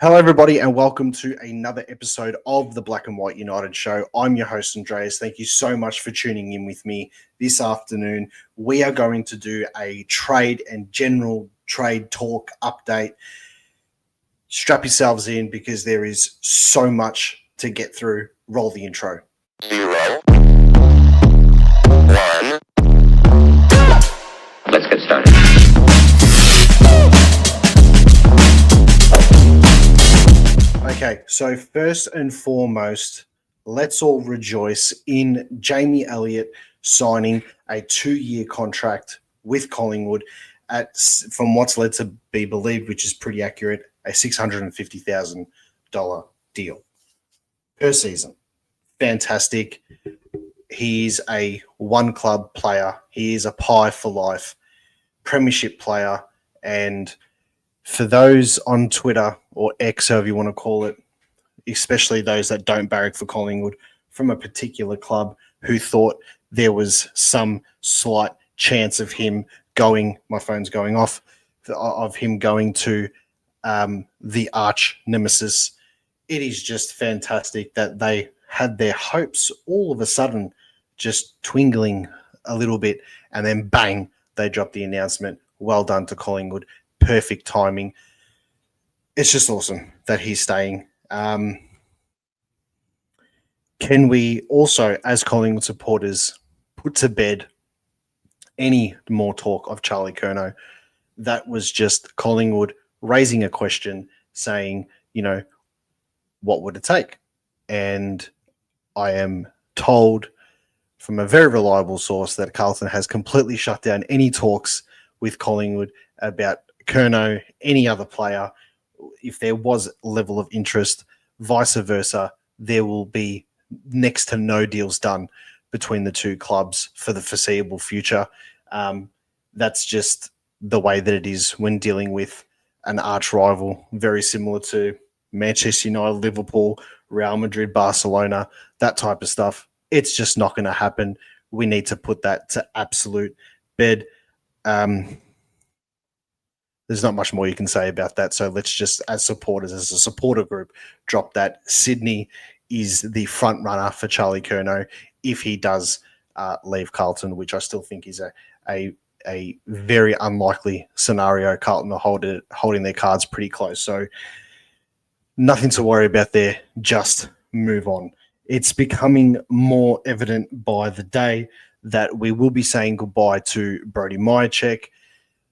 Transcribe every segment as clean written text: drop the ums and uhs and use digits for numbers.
Hello, everybody, and welcome to another episode of the Black and White United Show. I'm your host, Andreas. Thank you so much for tuning in with me this afternoon. We are going to do a trade and general trade talk update. Strap yourselves in because there is so much to get through. Roll the intro. 0, 1. Let's get started. Okay, so first and foremost, let's all rejoice in Jamie Elliott signing a 2-year contract with Collingwood at, from what's led to be believed, which is pretty accurate, a $650,000 deal per season. Fantastic. He's a one-club player. He is a pie for life, premiership player, and for those on Twitter or X, however you want to call it, especially those that don't barrack for Collingwood from a particular club who thought there was some slight chance of him going, my phone's going off, of him going to the arch nemesis. It is just fantastic that they had their hopes all of a sudden just twinkling a little bit, and then bang, they dropped the announcement. Well done to Collingwood. Perfect timing. It's just awesome that he's staying. Can we also, as Collingwood supporters, put to bed any more talk of Charlie Kerno? That was just Collingwood raising a question saying, what would it take? And I am told from a very reliable source that Carlton has completely shut down any talks with Collingwood about Kerno, any other player. If there was level of interest, vice versa, there will be next to no deals done between the two clubs for the foreseeable future. That's just the way that it is when dealing with an arch rival, very similar to Manchester United, Liverpool, Real Madrid, Barcelona, that type of stuff. It's just not going to happen. We need to put that to absolute bed. There's not much more you can say about that. So let's just, as supporters, as a supporter group, drop that. Sydney is the front runner for Charlie Kerno if he does leave Carlton, which I still think is a very unlikely scenario. Carlton are holding their cards pretty close. So nothing to worry about there. Just move on. It's becoming more evident by the day that we will be saying goodbye to Brodie Mihocek.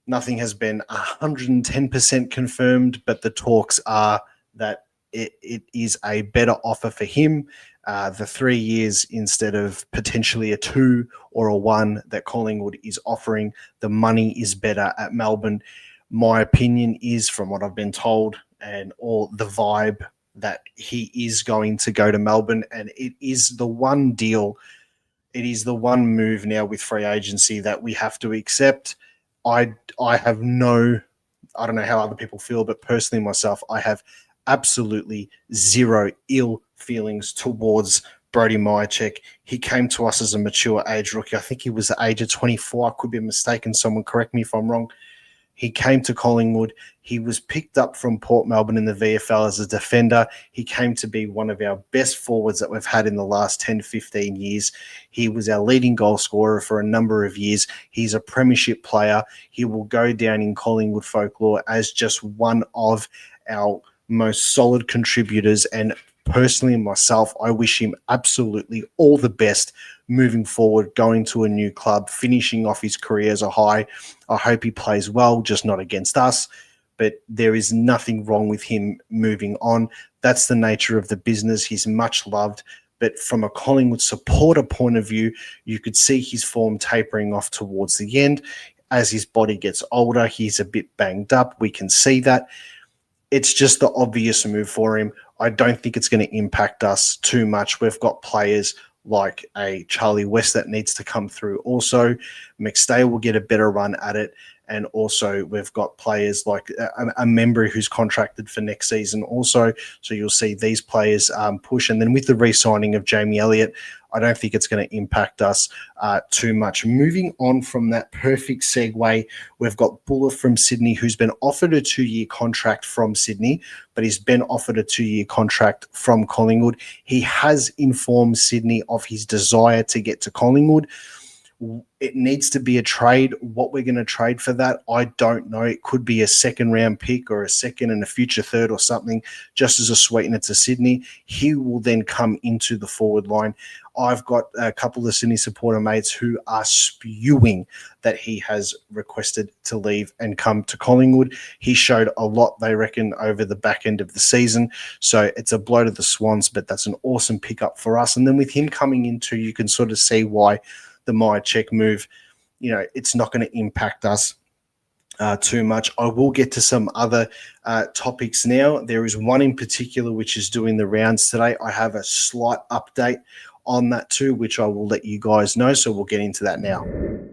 Nothing has been 110% confirmed, but the talks are that it is a better offer for him. The 3 years instead of potentially a 2 or a 1 that Collingwood is offering, the money is better at Melbourne. My opinion is, from what I've been told and all the vibe, that he is going to go to Melbourne, and it is the one deal, it is the one move now with free agency that we have to accept. I have I don't know how other people feel, but personally myself, I have absolutely zero ill feelings towards Brodie Mihocek. He came to us as a mature age rookie. I think he was the age of 24. I could be mistaken. Someone correct me if I'm wrong. He came to Collingwood. He was picked up from Port Melbourne in the VFL as a defender. He came to be one of our best forwards that we've had in the last 10, 15 years. He was our leading goal scorer for a number of years. He's a premiership player. He will go down in Collingwood folklore as just one of our most solid contributors. And personally, myself, I wish him absolutely all the best moving forward, going to a new club, finishing off his career as a high. I hope he plays well, just not against us. But there is nothing wrong with him moving on. That's the nature of the business. He's much loved. But from a Collingwood supporter point of view, you could see his form tapering off towards the end. As his body gets older, he's a bit banged up. We can see that. It's just the obvious move for him. I don't think it's going to impact us too much. We've got players like a Charlie West that needs to come through also. McStay will get a better run at it. And also we've got players like a member who's contracted for next season also. So you'll see these players push. And then with the re-signing of Jamie Elliott, I don't think it's going to impact us too much. Moving on from that perfect segue, we've got Buller from Sydney, who's been offered a 2-year contract from Sydney, but he's been offered a 2-year contract from Collingwood. He has informed Sydney of his desire to get to Collingwood. It needs to be a trade. What we're going to trade for that, I don't know. It could be a second-round pick or a second and a future third or something, just as a sweetener to Sydney. He will then come into the forward line. I've got a couple of Sydney supporter mates who are spewing that he has requested to leave and come to Collingwood. He showed a lot, they reckon, over the back end of the season. So it's a blow to the Swans, but that's an awesome pickup for us. And then with him coming into, you can sort of see why the Mihocek move, it's not going to impact us too much. I will get to some other topics now. There is one in particular which is doing the rounds today. I have a slight update on that too, which I will let you guys know. So we'll get into that now.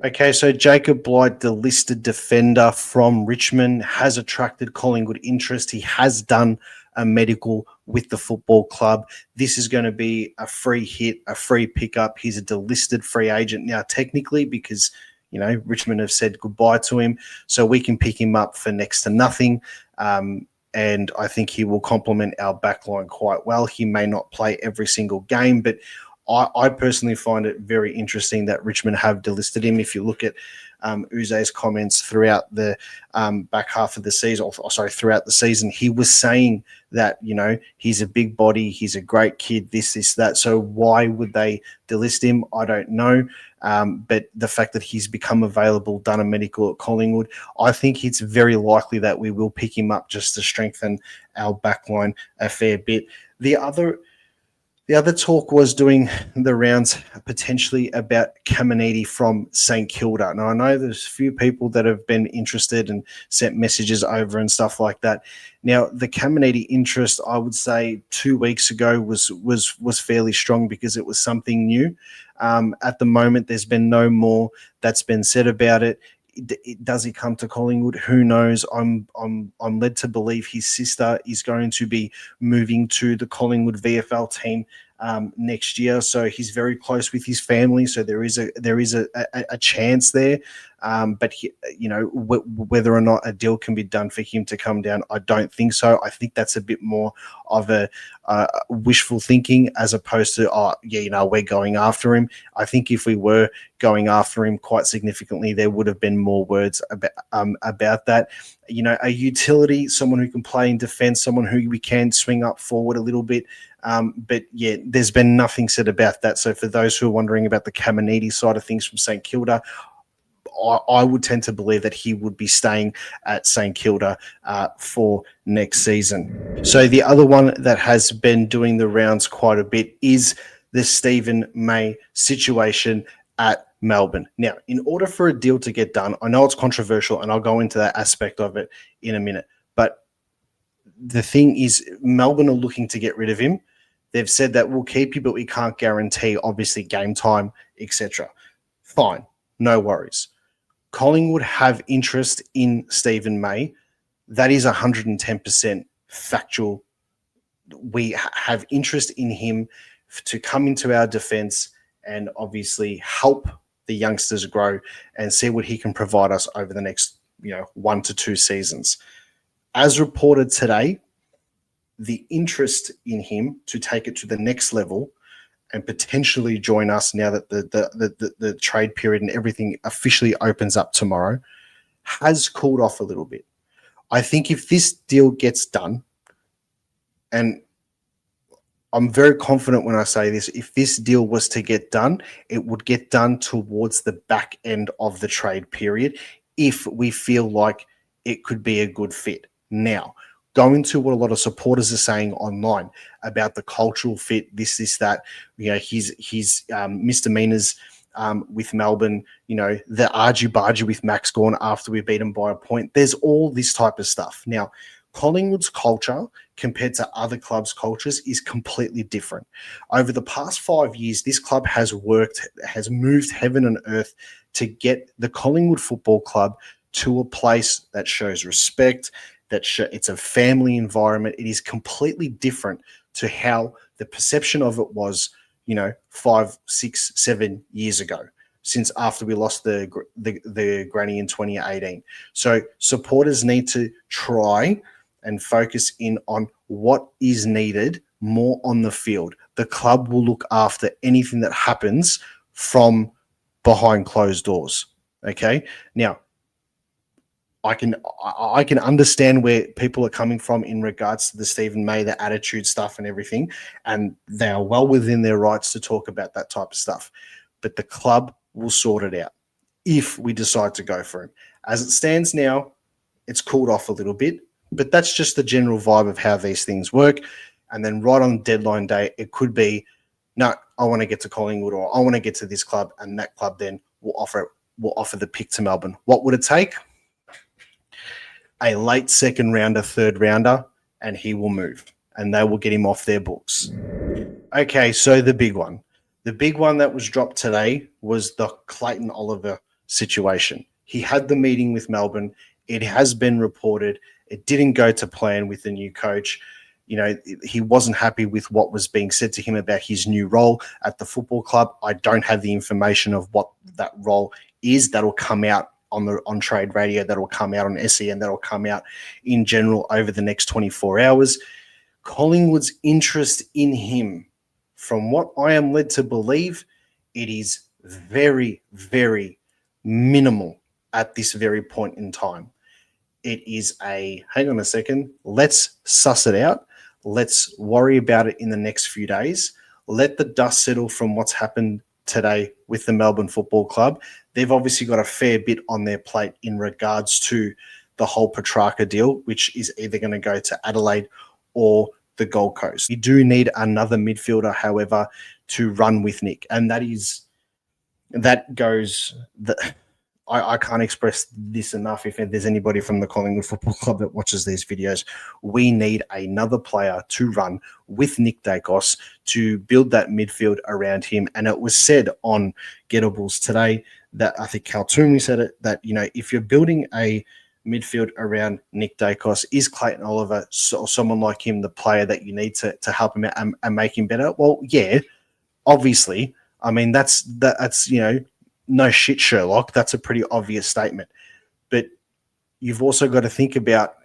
Okay, so Jacob Blight, the listed defender from Richmond, has attracted Collingwood interest. He has done a medical with the football club. This is going to be a free hit, a free pickup. He's a delisted free agent now, technically, because Richmond have said goodbye to him, so we can pick him up for next to nothing. And I think he will complement our backline quite well. He may not play every single game, but I personally find it very interesting that Richmond have delisted him. If you look at Uze's comments throughout the back half of the season, throughout the season, he was saying that, he's a big body, he's a great kid, this, that. So why would they delist him? I don't know. But the fact that he's become available, done a medical at Collingwood, I think it's very likely that we will pick him up just to strengthen our backline a fair bit. The other talk was doing the rounds potentially about Caminiti from St Kilda. Now, I know there's a few people that have been interested and sent messages over and stuff like that. Now, the Caminiti interest, I would say 2 weeks ago was fairly strong because it was something new. At the moment, there's been no more that's been said about it. Does he come to Collingwood? Who knows? I'm led to believe his sister is going to be moving to the Collingwood VFL team next year, so he's very close with his family. So there is a chance there, but whether or not a deal can be done for him to come down, I don't think so. I think that's a bit more of a wishful thinking as opposed to we're going after him. I think if we were going after him quite significantly, there would have been more words about that. A utility, someone who can play in defence, someone who we can swing up forward a little bit. But yeah, there's been nothing said about that. So for those who are wondering about the Caminiti side of things from St Kilda, I would tend to believe that he would be staying at St Kilda for next season. So the other one that has been doing the rounds quite a bit is the Stephen May situation at Melbourne. Now, in order for a deal to get done, I know it's controversial, and I'll go into that aspect of it in a minute, but the thing is, Melbourne are looking to get rid of him. They've said that we'll keep you, but we can't guarantee, obviously, game time, etc. Fine, no worries. Collingwood have interest in Stephen May. That is 110% factual. We have interest in him to come into our defence and obviously help the youngsters grow and see what he can provide us over the next 1 to 2 seasons. As reported today, the interest in him to take it to the next level and potentially join us now that the trade period and everything officially opens up tomorrow has cooled off a little bit. I think if this deal gets done, and I'm very confident when I say this, if this deal was to get done, it would get done towards the back end of the trade period if we feel like it could be a good fit. Now, going to what a lot of supporters are saying online about the cultural fit, this, that, his misdemeanors with Melbourne, the argy-bargy with Max Gawn after we beat him by a point. There's all this type of stuff. Now, Collingwood's culture compared to other clubs' cultures is completely different. Over the past 5 years, this club has moved heaven and earth to get the Collingwood Football Club to a place that shows respect, it's a family environment. It is completely different to how the perception of it was, 5, 6, 7 years ago, since after we lost the granny in 2018. So supporters need to try and focus in on what is needed more on the field. The club will look after anything that happens from behind closed doors. Okay. Now, I can understand where people are coming from in regards to the Stephen May, the attitude stuff and everything, and they are well within their rights to talk about that type of stuff. But the club will sort it out if we decide to go for him. As it stands now, it's cooled off a little bit, but that's just the general vibe of how these things work. And then right on deadline day, it could be, no, I want to get to Collingwood, or I want to get to this club, and that club then will offer the pick to Melbourne. What would it take? A late second rounder, third rounder, and he will move, and they will get him off their books. Okay, so the big one. The big one that was dropped today was the Clayton Oliver situation. He had the meeting with Melbourne. It has been reported. It didn't go to plan with the new coach. He wasn't happy with what was being said to him about his new role at the football club. I don't have the information of what that role is. That'll come out on Trade Radio, that'll come out on SEN, that'll come out in general over the next 24 hours. Collingwood's interest in him, from what I am led to believe, it is very, very minimal at this very point in time. It is hang on a second, let's suss it out. Let's worry about it in the next few days. Let the dust settle from what's happened today with the Melbourne Football Club. They've obviously got a fair bit on their plate in regards to the whole Petrarca deal, which is either going to go to Adelaide or the Gold Coast. You do need another midfielder, however, to run with Nick. And I can't express this enough. If there's anybody from the Collingwood Football Club that watches these videos, we need another player to run with Nick Dacos to build that midfield around him. And it was said on Gettables today that, I think Cal Toomey said it, that, if you're building a midfield around Nick Dacos, is Clayton Oliver or someone like him the player that you need to help him out and make him better? Well, yeah, obviously. I mean, that's no shit, Sherlock. That's a pretty obvious statement. But you've also got to think about,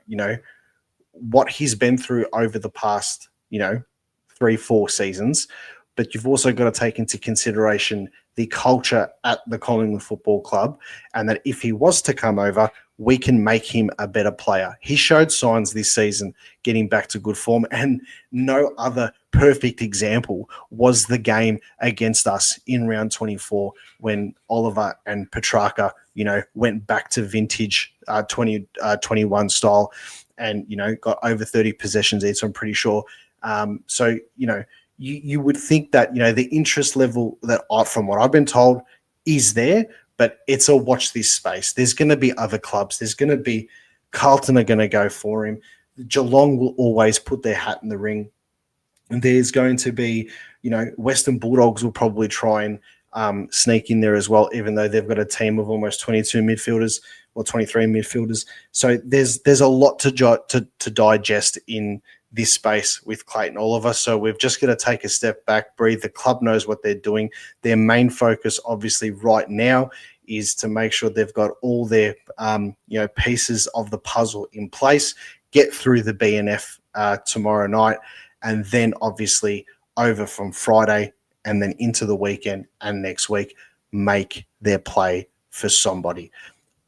what he's been through over the past, 3-4 seasons. But you've also got to take into consideration the culture at the Collingwood Football Club, and that if he was to come over, we can make him a better player. He showed signs this season getting back to good form, and no other perfect example was the game against us in round 24 when Oliver and Petrarca, went back to vintage 2021 style and, got over 30 possessions each, I'm pretty sure. So, you would think that, the interest level that from what I've been told is there, but it's a watch this space. There's going to be other clubs. There's going to be Carlton are going to go for him. Geelong will always put their hat in the ring. And there's going to be, Western Bulldogs will probably try and sneak in there as well, even though they've got a team of almost 22 midfielders or 23 midfielders. So there's a lot to digest in this space with Clayton Oliver. So we've just got to take a step back, breathe. The club knows what they're doing. Their main focus, obviously, right now is to make sure they've got all their, pieces of the puzzle in place, get through the BNF tomorrow night, and then obviously over from Friday and then into the weekend and next week, make their play for somebody.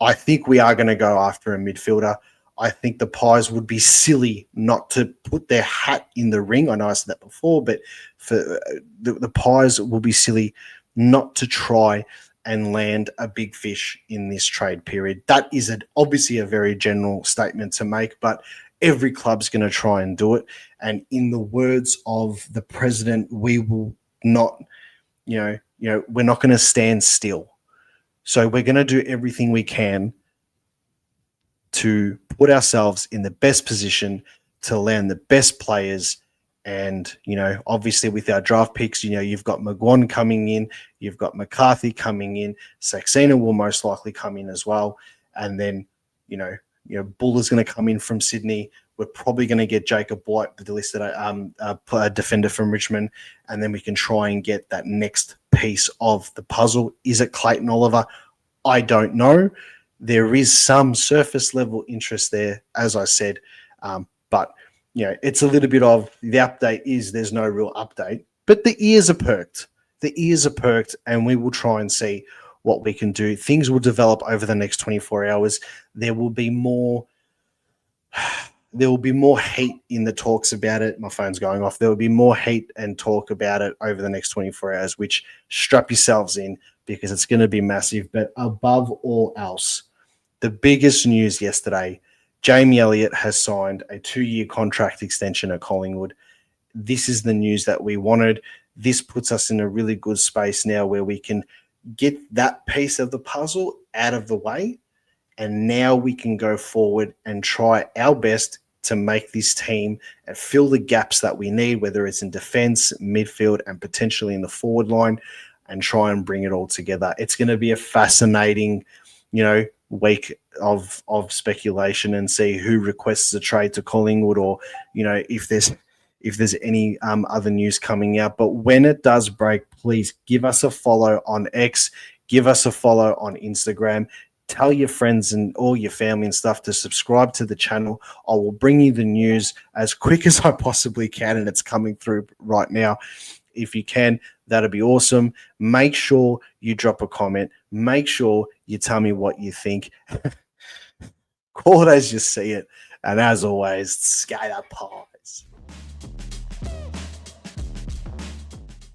I think we are going to go after a midfielder. I think the Pies would be silly not to put their hat in the ring. I know I said that before, but for the Pies will be silly not to try and land a big fish in this trade period. That is obviously a very general statement to make, but every club's going to try and do it. And in the words of the president, we will not, we're not going to stand still. So we're going to do everything we can to put ourselves in the best position to land the best players. And, obviously with our draft picks, you've got McGuan coming in, you've got McCarthy coming in, Saxena will most likely come in as well. and then Bull is going to come in from Sydney. We're probably going to get Jacob White, the listed defender from Richmond, and then we can try and get that next piece of the puzzle. Is it Clayton Oliver? I don't know. There is some surface level interest there, as I said, but it's a little bit of the update is there's no real update, but the ears are perked. The ears are perked, and we will try and see what we can do. Things will develop over the next 24 hours. There will be more heat in the talks about it. My phone's going off. There will be more heat and talk about it over the next 24 hours, which strap yourselves in because it's going to be massive. But above all else, the biggest news yesterday, Jamie Elliott has signed a 2-year contract extension at Collingwood. This is the news that we wanted. This puts us in a really good space now where we can get that piece of the puzzle out of the way. And now we can go forward and try our best to make this team and fill the gaps that we need, whether it's in defense, midfield, and potentially in the forward line, and try and bring it all together. It's going to be a fascinating, week of speculation and see who requests a trade to Collingwood, or if there's any other news coming out. But when it does break, please give us a follow on X, give us a follow on Instagram. Tell your friends and all your family and stuff to subscribe to the channel. I will bring you the news as quick as I possibly can, and it's coming through right now. If you can, that'd be awesome. Make sure you drop a comment. Make sure you tell me what you think. Call it as you see it. And as always, skate up high.